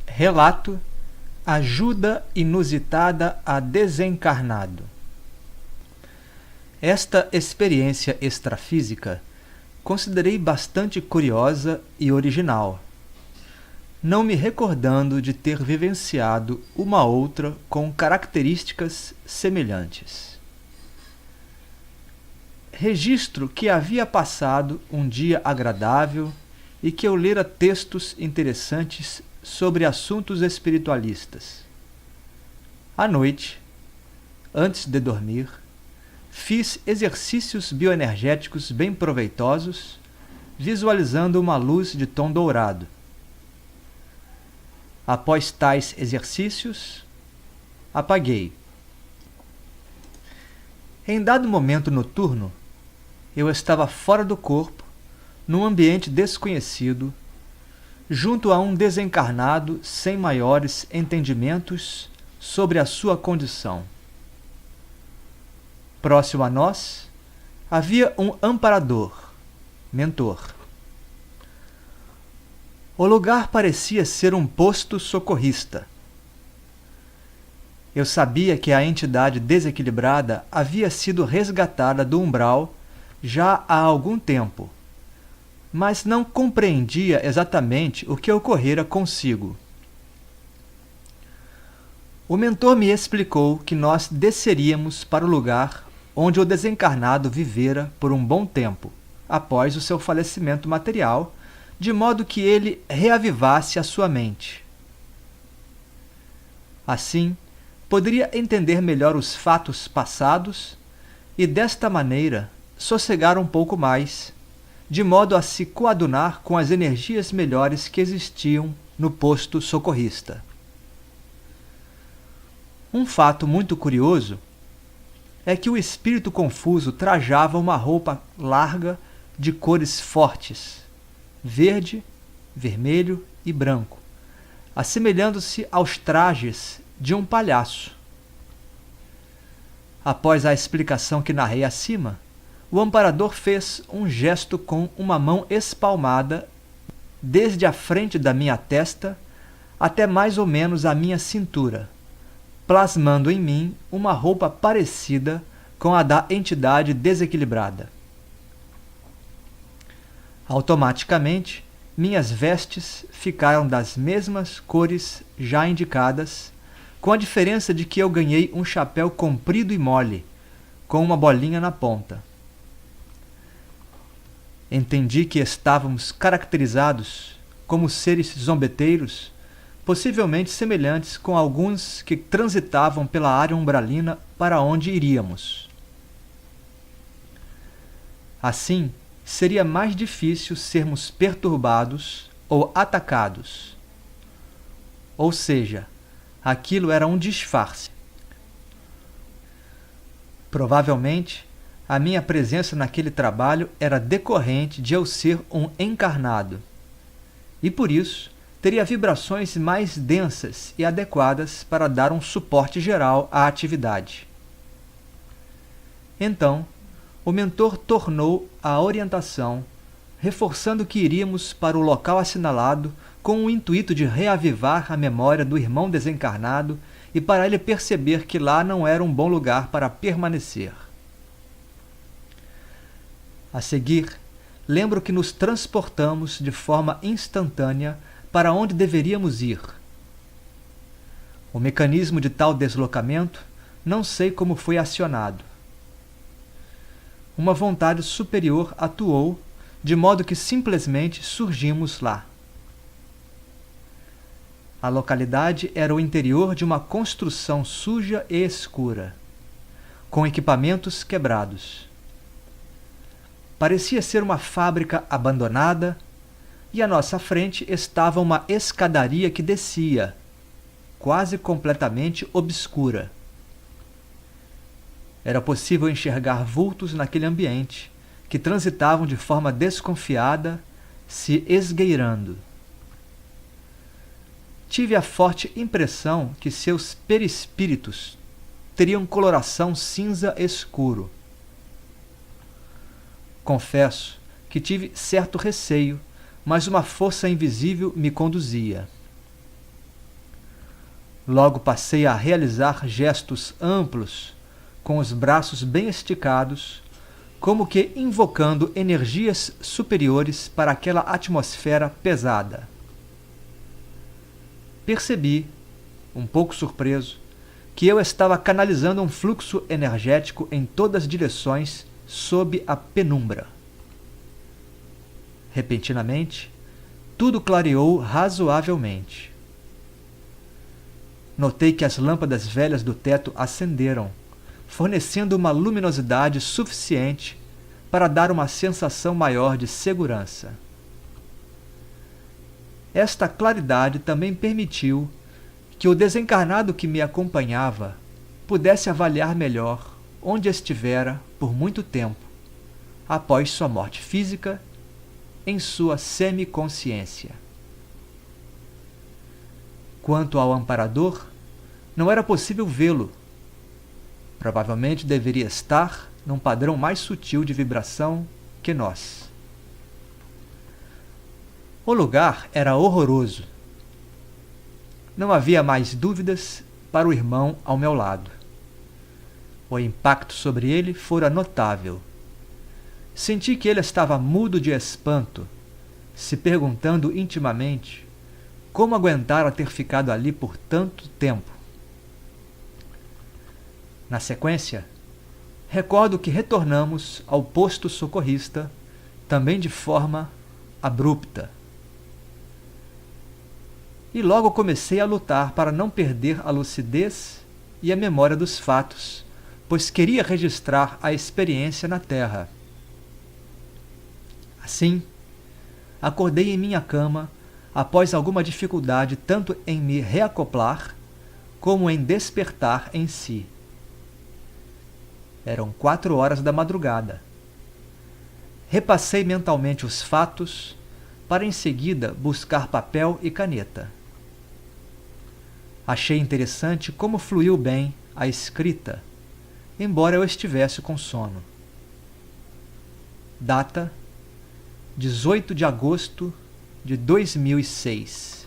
Relato: ajuda inusitada a desencarnado. Esta experiência extrafísica considerei bastante curiosa e original, não me recordando de ter vivenciado uma outra com características semelhantes. Registro que havia passado um dia agradável e que eu lera textos interessantes sobre assuntos espiritualistas. À noite, antes de dormir, fiz exercícios bioenergéticos bem proveitosos, visualizando uma luz de tom dourado. Após tais exercícios, apaguei. Em dado momento noturno, eu estava fora do corpo, num ambiente desconhecido, junto a um desencarnado sem maiores entendimentos sobre a sua condição. Próximo a nós, havia um amparador, mentor. O lugar parecia ser um posto socorrista. Eu sabia que a entidade desequilibrada havia sido resgatada do umbral já há algum tempo, mas não compreendia exatamente o que ocorrera consigo. O mentor me explicou que nós desceríamos para o lugar onde o desencarnado vivera por um bom tempo, após o seu falecimento material, de modo que ele reavivasse a sua mente. Assim, poderia entender melhor os fatos passados e, desta maneira, sossegar um pouco mais, de modo a se coadunar com as energias melhores que existiam no posto socorrista. Um fato muito curioso é que o espírito confuso trajava uma roupa larga de cores fortes, verde, vermelho e branco, assemelhando-se aos trajes de um palhaço. Após a explicação que narrei acima, o amparador fez um gesto com uma mão espalmada desde a frente da minha testa até mais ou menos a minha cintura, plasmando em mim uma roupa parecida com a da entidade desequilibrada. Automaticamente, minhas vestes ficaram das mesmas cores já indicadas, com a diferença de que eu ganhei um chapéu comprido e mole, com uma bolinha na ponta. Entendi que estávamos caracterizados como seres zombeteiros, possivelmente semelhantes com alguns que transitavam pela área umbralina para onde iríamos. Assim, seria mais difícil sermos perturbados ou atacados. Ou seja, aquilo era um disfarce. Provavelmente, a minha presença naquele trabalho era decorrente de eu ser um encarnado, e por isso teria vibrações mais densas e adequadas para dar um suporte geral à atividade. Então, o mentor tornou a orientação, reforçando que iríamos para o local assinalado com o intuito de reavivar a memória do irmão desencarnado e para ele perceber que lá não era um bom lugar para permanecer. A seguir, lembro que nos transportamos de forma instantânea para onde deveríamos ir. O mecanismo de tal deslocamento não sei como foi acionado. Uma vontade superior atuou, de modo que simplesmente surgimos lá. A localidade era o interior de uma construção suja e escura, com equipamentos quebrados. Parecia ser uma fábrica abandonada, e à nossa frente estava uma escadaria que descia, quase completamente obscura. Era possível enxergar vultos naquele ambiente, que transitavam de forma desconfiada, se esgueirando. Tive a forte impressão que seus perispíritos teriam coloração cinza escuro. Confesso que tive certo receio, mas uma força invisível me conduzia. Logo passei a realizar gestos amplos, com os braços bem esticados, como que invocando energias superiores para aquela atmosfera pesada. Percebi, um pouco surpreso, que eu estava canalizando um fluxo energético em todas as direções sob a penumbra. Repentinamente, tudo clareou razoavelmente. Notei que as lâmpadas velhas do teto acenderam, fornecendo uma luminosidade suficiente para dar uma sensação maior de segurança. Esta claridade também permitiu que o desencarnado que me acompanhava pudesse avaliar melhor onde estivera por muito tempo, após sua morte física, em sua semiconsciência. Quanto ao amparador, não era possível vê-lo. Provavelmente deveria estar num padrão mais sutil de vibração que nós. O lugar era horroroso. Não havia mais dúvidas para o irmão ao meu lado. O impacto sobre ele fora notável. Senti que ele estava mudo de espanto, se perguntando intimamente como aguentara ter ficado ali por tanto tempo. Na sequência, recordo que retornamos ao posto socorrista, também de forma abrupta. E logo comecei a lutar para não perder a lucidez e a memória dos fatos, pois queria registrar a experiência na Terra. Assim, acordei em minha cama após alguma dificuldade tanto em me reacoplar como em despertar em si. Eram 4 horas da madrugada. Repassei mentalmente os fatos para em seguida buscar papel e caneta. Achei interessante como fluiu bem a escrita, embora eu estivesse com sono. Data: 18 de agosto de 2006.